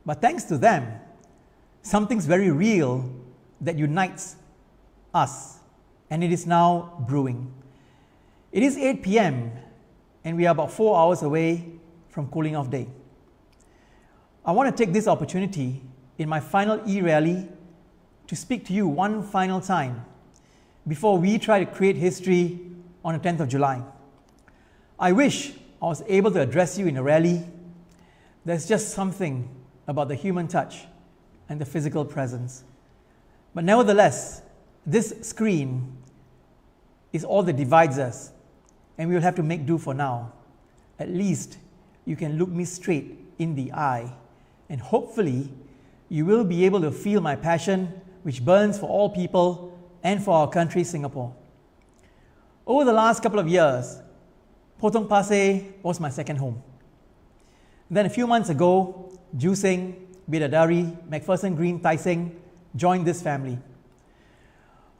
But thanks to them, something's very real that unites us, and it is now brewing. It is 8 p.m. and we are about 4 hours away from cooling off day. I want to take this opportunity in my final e-rally to speak to you one final time before we try to create history on the 10th of July. I wish I was able to address you in a rally. There's just something about the human touch and the physical presence. But nevertheless, this screen is all that divides us, and we will have to make do for now. At least you can look me straight in the eye, and hopefully you will be able to feel my passion, which burns for all people and for our country, Singapore. Over the last couple of years, Potong Pasir was my second home. Then a few months ago, Joo Seng, Bidadari, MacPherson Green, Tai Seng joined this family.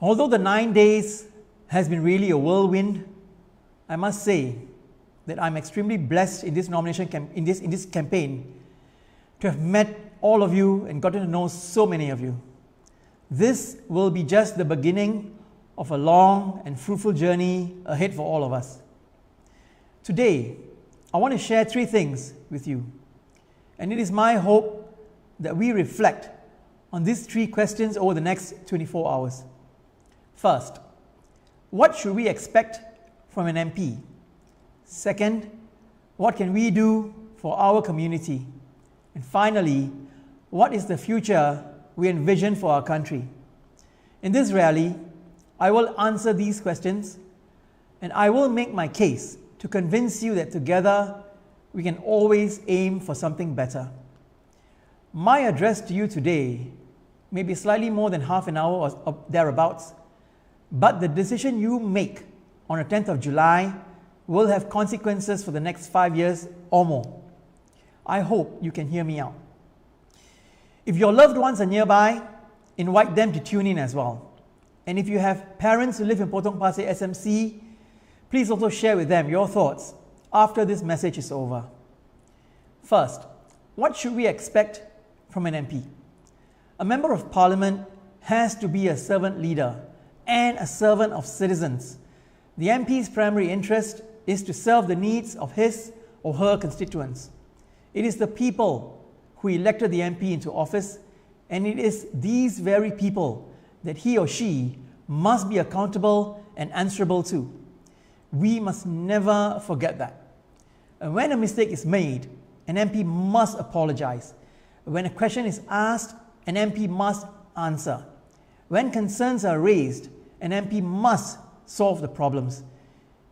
Although the 9 days has been really a whirlwind, I must say that I'm extremely blessed in this in this campaign to have met all of you and gotten to know so many of you. This will be just the beginning of a long and fruitful journey ahead for all of us. Today, I want to share 3 things with you, and it is my hope that we reflect on these 3 questions over the next 24 hours. First, what should we expect from an MP? Second, what can we do for our community? And finally, what is the future we envision for our country? In this rally, I will answer these questions, and I will make my case to convince you that together we can always aim for something better. My address to you today may be slightly more than half an hour or thereabouts, but the decision you make on the 10th of July will have consequences for the next 5 years or more. I hope you can hear me out. If your loved ones are nearby, invite them to tune in as well. And if you have parents who live in Potong Pasir SMC, please also share with them your thoughts after this message is over. First, what should we expect from an MP? A member of parliament has to be a servant leader and a servant of citizens. The MP's primary interest is to serve the needs of his or her constituents. It is the people who elected the MP into office, and it is these very people that he or she must be accountable and answerable to. We must never forget that. And when a mistake is made, an MP must apologize. When a question is asked, an MP must answer. When concerns are raised, an MP must solve the problems.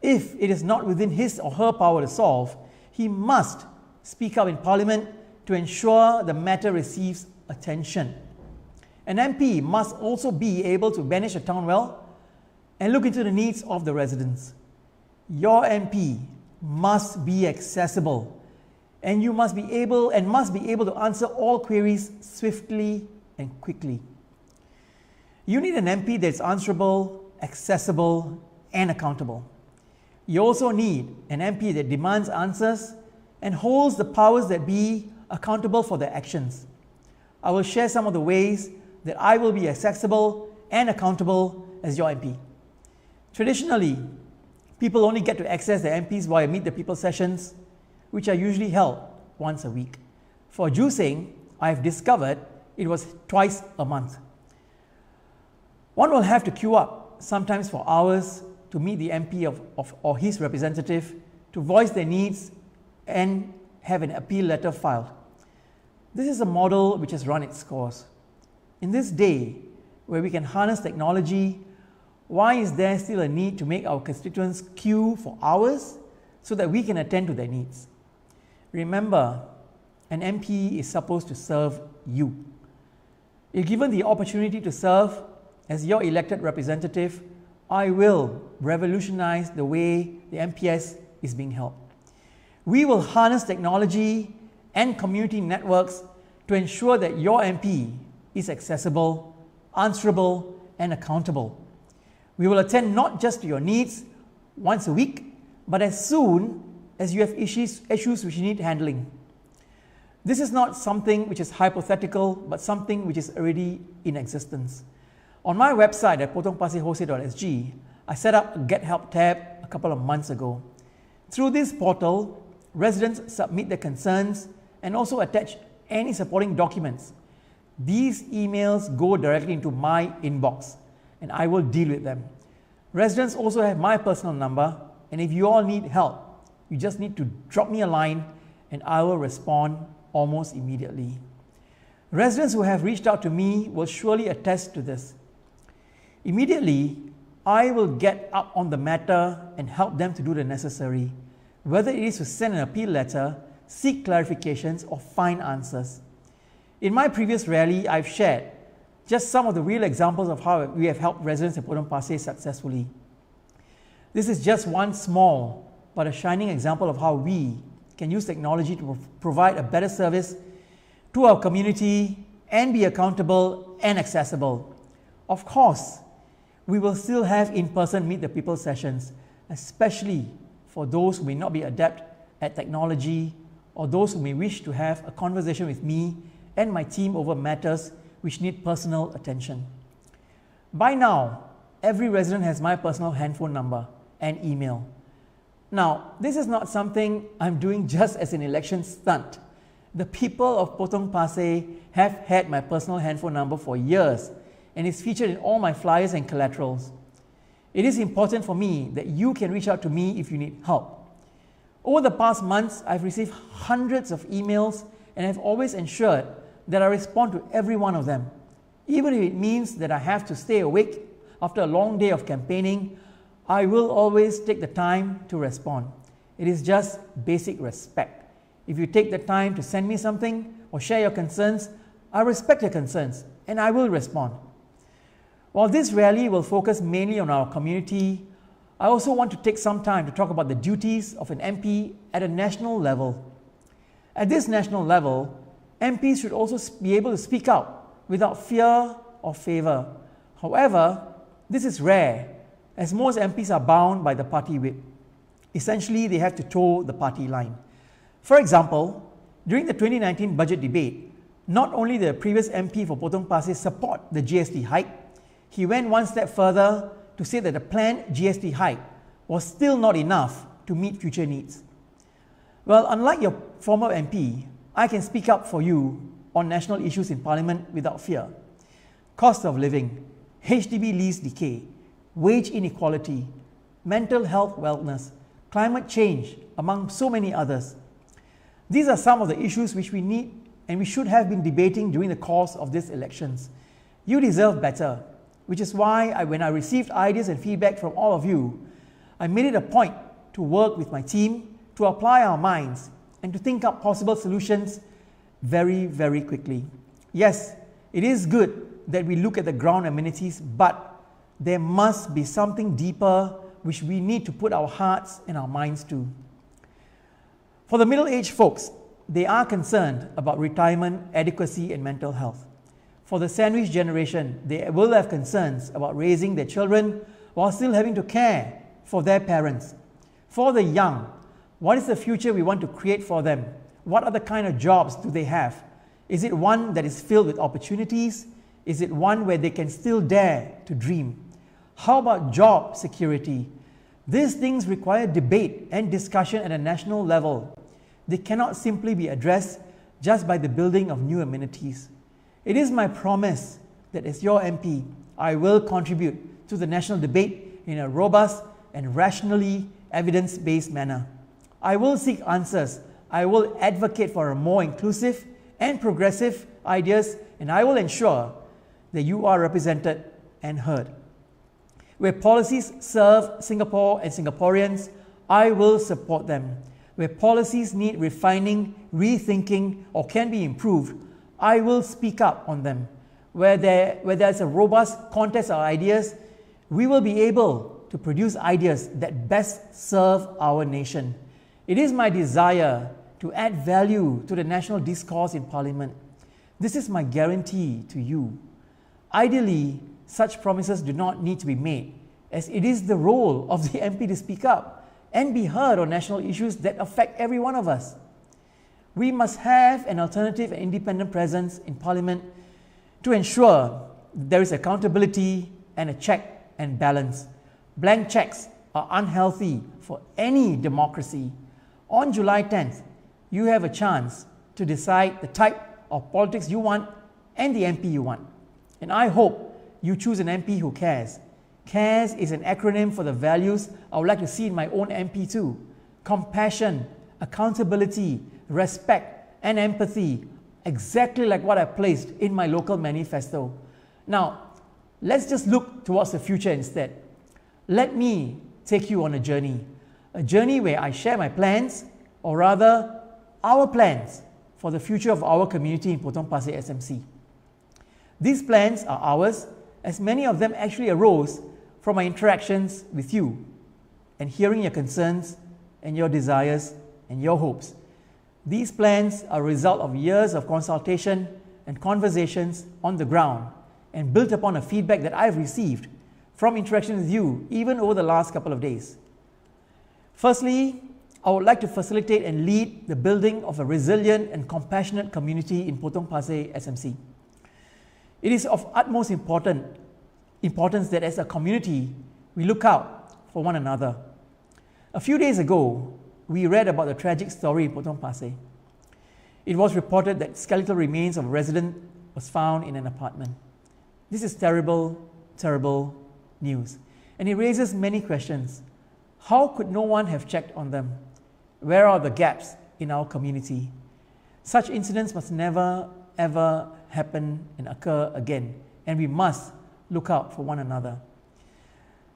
If it is not within his or her power to solve, he must speak up in Parliament to ensure the matter receives attention. An MP must also be able to manage a town well and look into the needs of the residents. Your MP must be accessible, and you must be able to answer all queries swiftly and quickly. You need an MP that's answerable, accessible, and accountable. You also need an MP that demands answers and holds the powers that be accountable for their actions. I will share some of the ways that I will be accessible and accountable as your MP. Traditionally, people only get to access their MPs via Meet the People sessions, which are usually held once a week. For Joo Seng, I have discovered it was twice a month. One will have to queue up, sometimes for hours, to meet the MP or his representative to voice their needs and have an appeal letter filed. This is a model which has run its course. In this day, where we can harness technology, why is there still a need to make our constituents queue for hours so that we can attend to their needs? Remember, an MP is supposed to serve you. If given the opportunity to serve as your elected representative, I will revolutionize the way the MPS is being held. We will harness technology and community networks to ensure that your MP is accessible, answerable, and accountable. We will attend not just to your needs once a week, but as soon as you have issues which need handling. This is not something which is hypothetical, but something which is already in existence. On my website at potongpasirwholesale.sg, I set up a Get Help tab a couple of months ago. Through this portal, residents submit their concerns and also attach any supporting documents. These emails go directly into my inbox and I will deal with them. Residents also have my personal number, and if you all need help, you just need to drop me a line and I will respond almost immediately. Residents who have reached out to me will surely attest to this. Immediately, I will get up on the matter and help them to do the necessary, whether it is to send an appeal letter, seek clarifications, or find answers. In my previous rally, I've shared just some of the real examples of how we have helped residents in Potong Pasir successfully. This is just one small but a shining example of how we can use technology to provide a better service to our community and be accountable and accessible. Of course, we will still have in-person Meet the People sessions, especially for those who may not be adept at technology or those who may wish to have a conversation with me and my team over matters which need personal attention. By now, every resident has my personal handphone number and email. Now, this is not something I'm doing just as an election stunt. The people of Potong Pasir have had my personal handphone number for years and is featured in all my flyers and collaterals. It is important for me that you can reach out to me if you need help. Over the past months, I've received hundreds of emails and have always ensured that I respond to every one of them. Even if it means that I have to stay awake after a long day of campaigning, I will always take the time to respond. It is just basic respect. If you take the time to send me something or share your concerns, I respect your concerns and I will respond. While this rally will focus mainly on our community, I also want to take some time to talk about the duties of an MP at a national level. At this national level, MPs should also be able to speak out without fear or favor. However, this is rare, as most MPs are bound by the party whip. Essentially, they have to toe the party line. For example, during the 2019 budget debate, not only did the previous MP for Potong Pasir support the GST hike, he went one step further to say that the planned GST hike was still not enough to meet future needs. Well, unlike your former MP, I can speak up for you on national issues in Parliament without fear. Cost of living, HDB lease decay, wage inequality, mental health wellness, climate change, among so many others. These are some of the issues which we need and we should have been debating during the course of these elections. You deserve better, which is why when I received ideas and feedback from all of you, I made it a point to work with my team to apply our minds and to think up possible solutions very, very quickly. Yes, it is good that we look at the ground amenities, but there must be something deeper which we need to put our hearts and our minds to. For the middle-aged folks, they are concerned about retirement, adequacy, and mental health. For the sandwich generation, they will have concerns about raising their children while still having to care for their parents. For the young, what is the future we want to create for them? What other kind of jobs do they have? Is it one that is filled with opportunities? Is it one where they can still dare to dream? How about job security? These things require debate and discussion at a national level. They cannot simply be addressed just by the building of new amenities. It is my promise that as your MP, I will contribute to the national debate in a robust and rationally evidence-based manner. I will seek answers. I will advocate for a more inclusive and progressive ideas, and I will ensure that you are represented and heard. Where policies serve Singapore and Singaporeans, I will support them. Where policies need refining, rethinking, or can be improved, I will speak up on them. Where there's a robust contest of ideas, we will be able to produce ideas that best serve our nation. It is my desire to add value to the national discourse in Parliament. This is my guarantee to you. Ideally, such promises do not need to be made, as it is the role of the MP to speak up and be heard on national issues that affect every one of us. We must have an alternative and independent presence in Parliament to ensure there is accountability and a check and balance. Blank checks are unhealthy for any democracy. On July 10th, you have a chance to decide the type of politics you want and the MP you want. And I hope you choose an MP who cares. CARES is an acronym for the values I would like to see in my own MP too. Compassion, accountability, respect, and empathy, exactly like what I placed in my local manifesto. Now, let's just look towards the future instead. Let me take you on a journey where I share my plans, or rather, our plans for the future of our community in Potong Pasir SMC. These plans are ours, as many of them actually arose from my interactions with you and hearing your concerns and your desires and your hopes. These plans are a result of years of consultation and conversations on the ground and built upon a feedback that I've received from interaction with you even over the last couple of days. Firstly, I would like to facilitate and lead the building of a resilient and compassionate community in Potong Pasir SMC. It is of utmost importance that as a community, we look out for one another. A few days ago, we read about the tragic story in Potong Pasir. It was reported that skeletal remains of a resident was found in an apartment. This is terrible, terrible news. And it raises many questions. How could no one have checked on them? Where are the gaps in our community? Such incidents must never, ever happen and occur again. And we must look out for one another.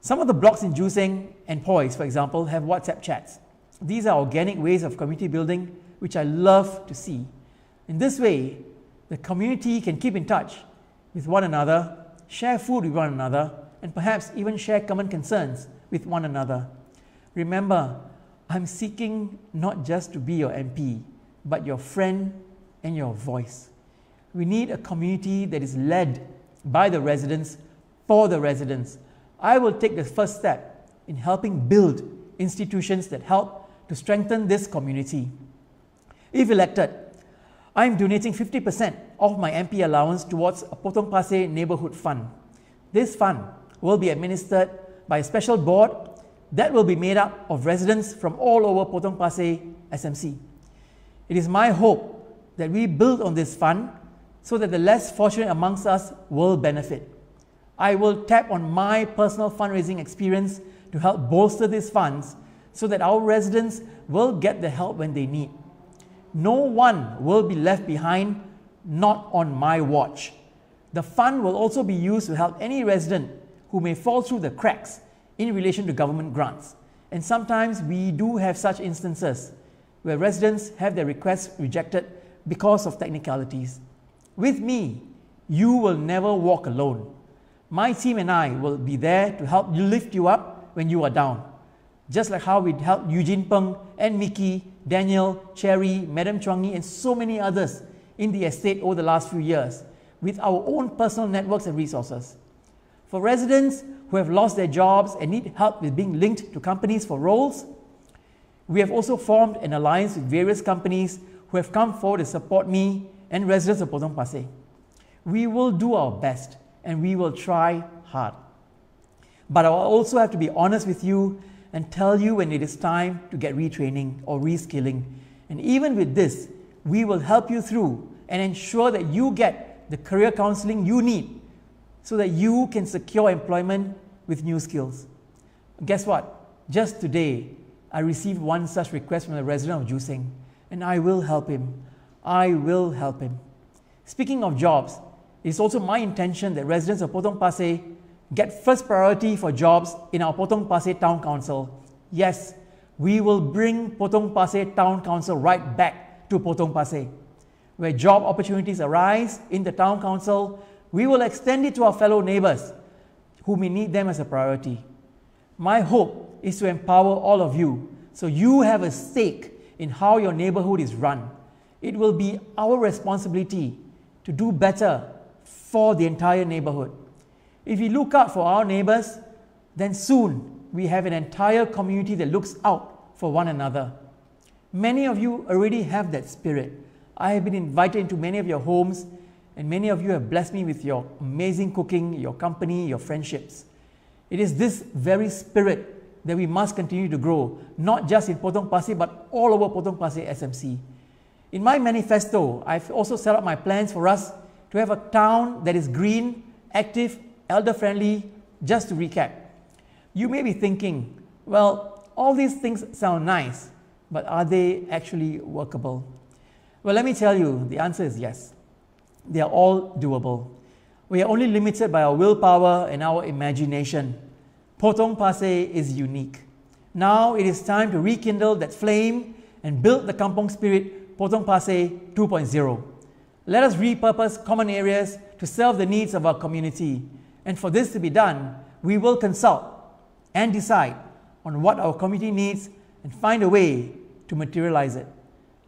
Some of the blocks in Juseng and Poise, for example, have WhatsApp chats. These are organic ways of community building, which I love to see. In this way, the community can keep in touch with one another, share food with one another, and perhaps even share common concerns with one another. Remember, I'm seeking not just to be your MP, but your friend and your voice. We need a community that is led by the residents, for the residents. I will take the first step in helping build institutions that help to strengthen this community. If elected, I am donating 50% of my MP allowance towards a Potong Pasir Neighbourhood Fund. This fund will be administered by a special board that will be made up of residents from all over Potong Pasir SMC. It is my hope that we build on this fund so that the less fortunate amongst us will benefit. I will tap on my personal fundraising experience to help bolster these funds so that our residents will get the help when they need. No one will be left behind, not on my watch. The fund will also be used to help any resident who may fall through the cracks in relation to government grants. And sometimes we do have such instances where residents have their requests rejected because of technicalities. With me, you will never walk alone. My team and I will be there to help you lift you up when you are down. Just like how we helped Eugene Peng and Mickey, Daniel, Cherry, Madam Chuangi, and so many others in the estate over the last few years with our own personal networks and resources. For residents who have lost their jobs and need help with being linked to companies for roles, we have also formed an alliance with various companies who have come forward to support me and residents of Potong Pasir. We will do our best and we will try hard. But I will also have to be honest with you and tell you when it is time to get retraining or reskilling. And even with this, we will help you through and ensure that you get the career counseling you need so that you can secure employment with new skills. Guess what? Just today, I received one such request from a resident of Juseng, and I will help him. I will help him. Speaking of jobs, it's also my intention that residents of Potong Pasir get first priority for jobs in our Potong Pasir Town Council. Yes, we will bring Potong Pasir Town Council right back to Potong Pasir. Where job opportunities arise in the Town Council, we will extend it to our fellow neighbours who may need them as a priority. My hope is to empower all of you so you have a stake in how your neighbourhood is run. It will be our responsibility to do better for the entire neighbourhood. If we look out for our neighbours, then soon we have an entire community that looks out for one another. Many of you already have that spirit. I have been invited into many of your homes, and many of you have blessed me with your amazing cooking, your company, your friendships. It is this very spirit that we must continue to grow, not just in Potong Pasir, but all over Potong Pasir SMC. In my manifesto, I've also set up my plans for us to have a town that is green, active, elder-friendly. Just to recap, you may be thinking, well, all these things sound nice, but are they actually workable? Well, let me tell you, the answer is yes. They are all doable. We are only limited by our willpower and our imagination. Potong Pasir is unique. Now it is time to rekindle that flame and build the kampong spirit, Potong Pasir 2.0. Let us repurpose common areas to serve the needs of our community. And for this to be done, we will consult and decide on what our community needs and find a way to materialize it.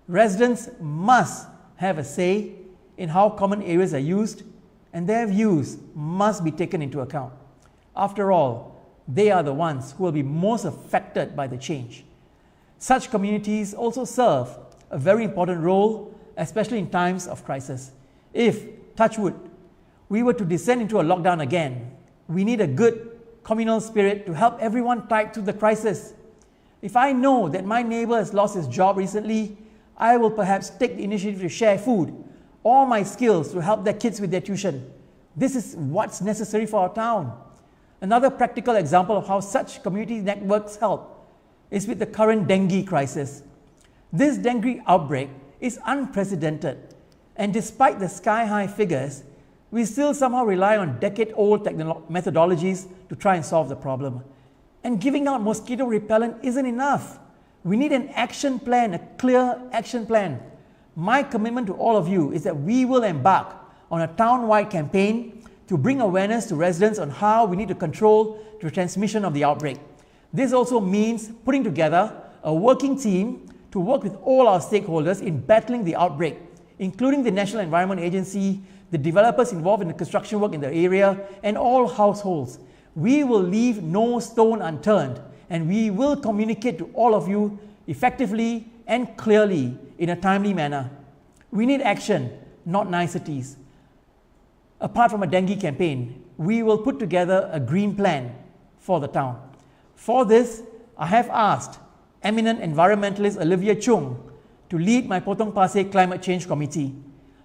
Residents must have a say in how common areas are used, and their views must be taken into account. After all, they are the ones who will be most affected by the change. Such communities also serve a very important role, especially in times of crisis. If, touch wood, we were to descend into a lockdown again, we need a good communal spirit to help everyone tied to the crisis. If I know that my neighbor has lost his job recently, I will perhaps take the initiative to share food or my skills to help their kids with their tuition. This is what's necessary for our town. Another practical example of how such community networks help is with the current dengue crisis. This dengue outbreak is unprecedented, and despite the sky-high figures, we still somehow rely on decade-old methodologies to try and solve the problem. And giving out mosquito repellent isn't enough. We need an action plan, a clear action plan. My commitment to all of you is that we will embark on a town-wide campaign to bring awareness to residents on how we need to control the transmission of the outbreak. This also means putting together a working team to work with all our stakeholders in battling the outbreak, including the National Environment Agency, the developers involved in the construction work in the area, and all households. We will leave no stone unturned, and we will communicate to all of you effectively and clearly in a timely manner. We need action, not niceties. Apart from a dengue campaign, we will put together a green plan for the town. For this, I have asked eminent environmentalist Olivia Chung to lead my Potong Pasir Climate Change Committee.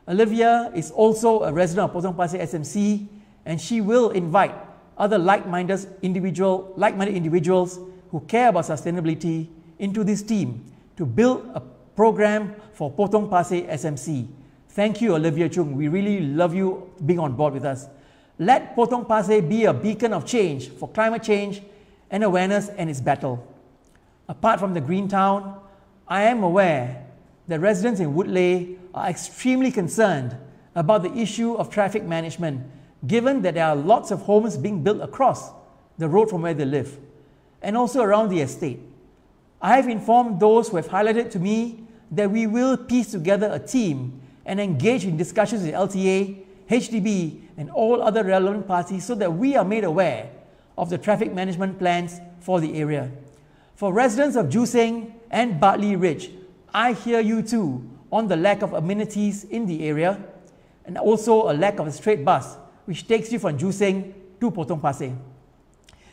Olivia is also a resident of Potong Pasir SMC, and she will invite other like-minded individuals who care about sustainability into this team to build a program for Potong Pasir SMC. Thank you, Olivia Chung. We really love you being on board with us. Let Potong Pasir be a beacon of change for climate change and awareness and its battle. Apart from the Green Town, I am aware that residents in Woodleigh are extremely concerned about the issue of traffic management, given that there are lots of homes being built across the road from where they live, and also around the estate. I have informed those who have highlighted to me that we will piece together a team and engage in discussions with LTA, HDB, and all other relevant parties so that we are made aware of the traffic management plans for the area. For residents of Juseng and Bartley Ridge, I hear you too on the lack of amenities in the area, and also a lack of a straight bus which takes you from Juseng to Potong Pasir.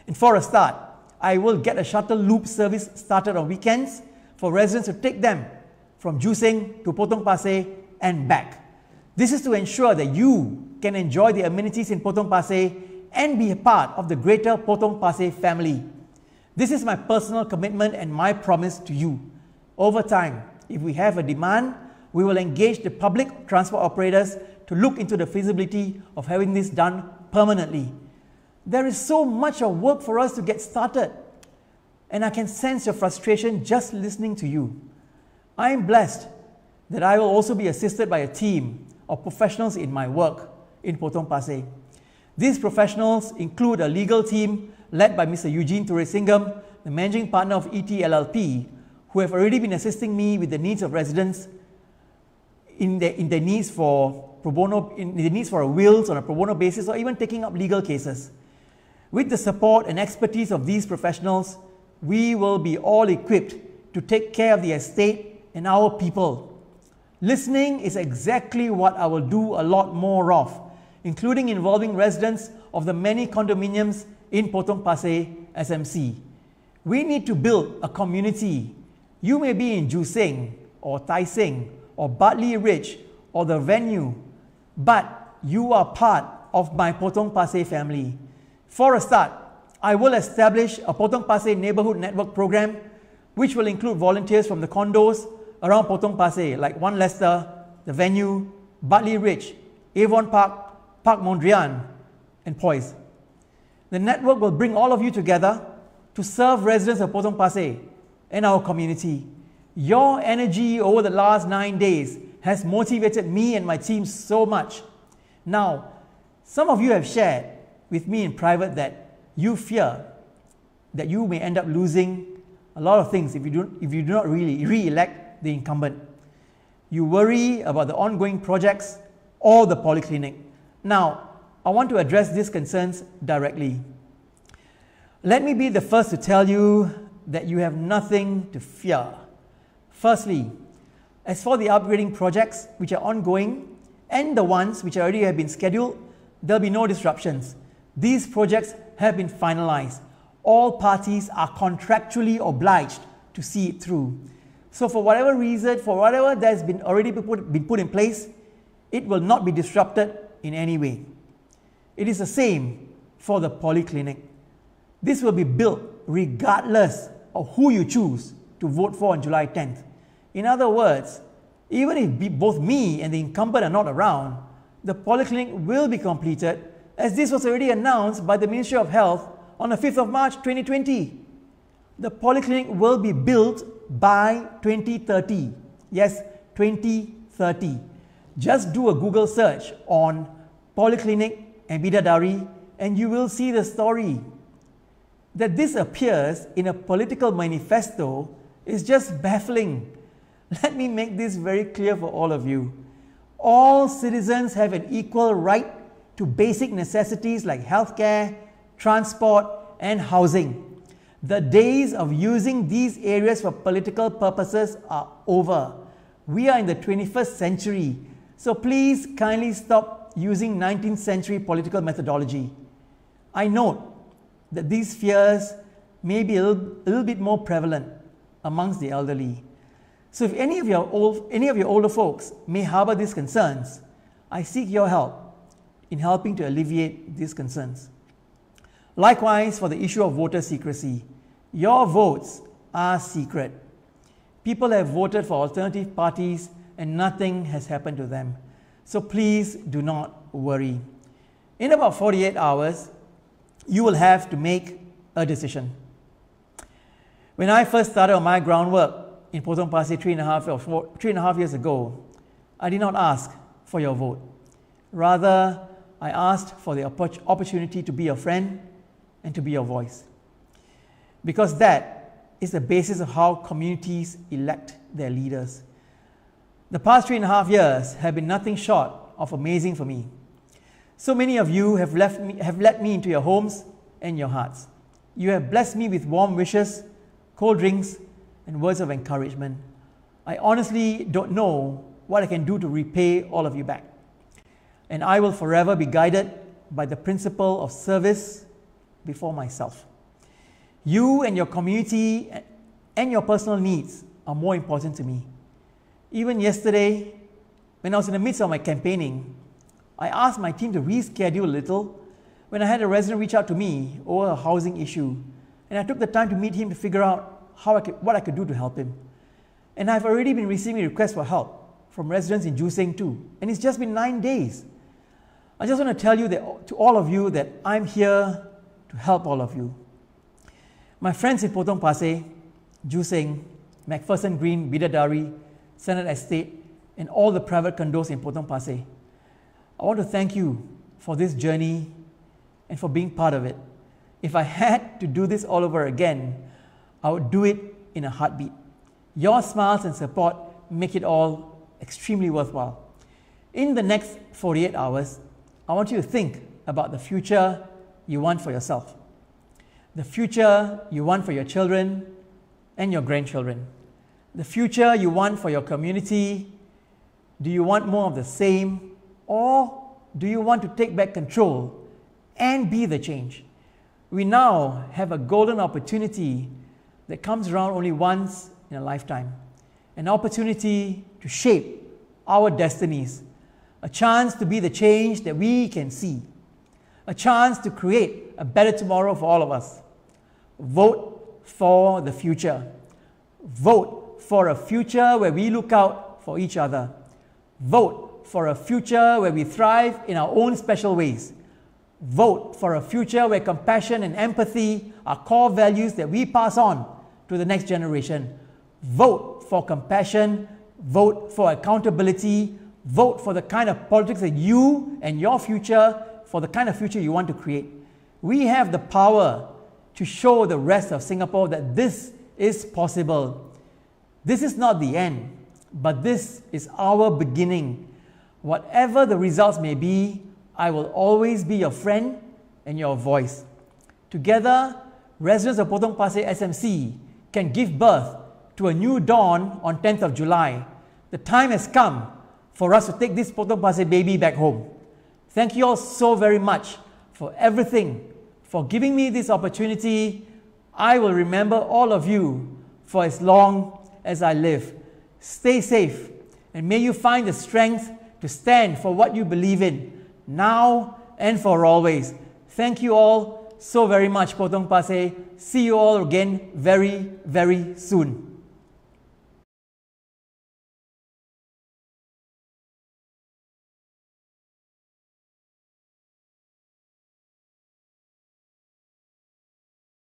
And for a start, I will get a shuttle loop service started on weekends for residents to take them from Juseng to Potong Pasir and back. This is to ensure that you can enjoy the amenities in Potong Pasir and be a part of the greater Potong Pasir family. This is my personal commitment and my promise to you. Over time, if we have a demand, we will engage the public transport operators to look into the feasibility of having this done permanently. There is so much of work for us to get started, and I can sense your frustration just listening to you. I am blessed that I will also be assisted by a team of professionals in my work in Potong Pasir. These professionals include a legal team led by Mr. Eugene Turesingam, the managing partner of ETLLP, who have already been assisting me with the needs of residents in their needs for pro bono, in the needs for wills on a pro bono basis, or even taking up legal cases. With the support and expertise of these professionals, we will be all equipped to take care of the estate and our people. Listening is exactly what I will do a lot more of, including involving residents of the many condominiums in Potong Pasir SMC. We need to build a community. You may be in Joo Seng or Tai Seng or Bartley Ridge or the venue, but you are part of my Potong Pasir family. For a start, I will establish a Potong Pasir Neighbourhood Network program, which will include volunteers from the condos around Potong Pasir, like One Leicester, the venue, Bartley Ridge, Avon Park, Park Mondrian, and Poise. The network will bring all of you together to serve residents of Potong Pasir and our community. Your energy over the last 9 days has motivated me and my team so much. Now, some of you have shared with me in private that you fear that you may end up losing a lot of things if you do not really re-elect the incumbent. You worry about the ongoing projects or the polyclinic. Now, I want to address these concerns directly. Let me be the first to tell you that you have nothing to fear. Firstly, as for the upgrading projects which are ongoing and the ones which already have been scheduled, there will be no disruptions. These projects have been finalized. All parties are contractually obliged to see it through. So for whatever reason, for whatever that has been already been put in place, it will not be disrupted in any way. It is the same for the polyclinic. This will be built regardless of who you choose to vote for on July 10th. In other words, even if both me and the incumbent are not around, the polyclinic will be completed, as this was already announced by the Ministry of Health on the 5th of March 2020. The polyclinic will be built by 2030. Yes, 2030. Just do a Google search on polyclinic and bidadari and you will see the story. That this appears in a political manifesto is just baffling. Let me make this very clear for all of you. All citizens have an equal right to basic necessities like healthcare, transport, and housing. The days of using these areas for political purposes are over. We are in the 21st century, so please kindly stop using 19th century political methodology. I note that these fears may be a little bit more prevalent amongst the elderly. So if any of your older folks may harbor these concerns, I seek your help in helping to alleviate these concerns. Likewise, for the issue of voter secrecy, your votes are secret. People have voted for alternative parties and nothing has happened to them. So please do not worry. In about 48 hours, you will have to make a decision. When I first started on my groundwork in Potong Pasir 3.5 years ago, I did not ask for your vote. Rather, I asked for the opportunity to be your friend and to be your voice. Because that is the basis of how communities elect their leaders. The past 3.5 years have been nothing short of amazing for me. So many of you have let me into your homes and your hearts. You have blessed me with warm wishes, cold drinks, and words of encouragement. I honestly don't know what I can do to repay all of you back. And I will forever be guided by the principle of service before myself. You and your community and your personal needs are more important to me. Even yesterday, when I was in the midst of my campaigning, I asked my team to reschedule a little when I had a resident reach out to me over a housing issue, and I took the time to meet him to figure out what I could do to help him. And I've already been receiving requests for help from residents in Joo Seng too, and it's just been 9 days. I just want to tell you that to all of you that I'm here to help all of you. My friends in Potong Pasir, Joo Seng, McPherson Green, Bidadari, Senate Estate, and all the private condos in Potong Pasir, I want to thank you for this journey and for being part of it. If I had to do this all over again, I would do it in a heartbeat. Your smiles and support make it all extremely worthwhile. In the next 48 hours, I want you to think about the future you want for yourself, the future you want for your children and your grandchildren. the future you want for your community? Do you want more of the same? Or do you want to take back control and be the change? We now have a golden opportunity that comes around only once in a lifetime. An opportunity to shape our destinies. A chance to be the change that we can see. A chance to create a better tomorrow for all of us. Vote for the future. Vote for a future where we look out for each other. Vote for a future where we thrive in our own special ways. Vote for a future where compassion and empathy are core values that we pass on to the next generation. Vote for compassion. Vote for accountability. Vote for the kind of politics that you and your future, for the kind of future you want to create. We have the power to show the rest of Singapore that this is possible. This is not the end, but this is our beginning. Whatever the results may be, I will always be your friend and your voice. Together, residents of Potong Pasir SMC can give birth to a new dawn on 10th of July. The time has come for us to take this Potong Pasir baby back home. Thank you all so very much for everything, for giving me this opportunity. I will remember all of you for as long as I live. Stay safe, and may you find the strength to stand for what you believe in, now and for always. Thank you all so very much, Potong Pasir. See you all again very, very soon.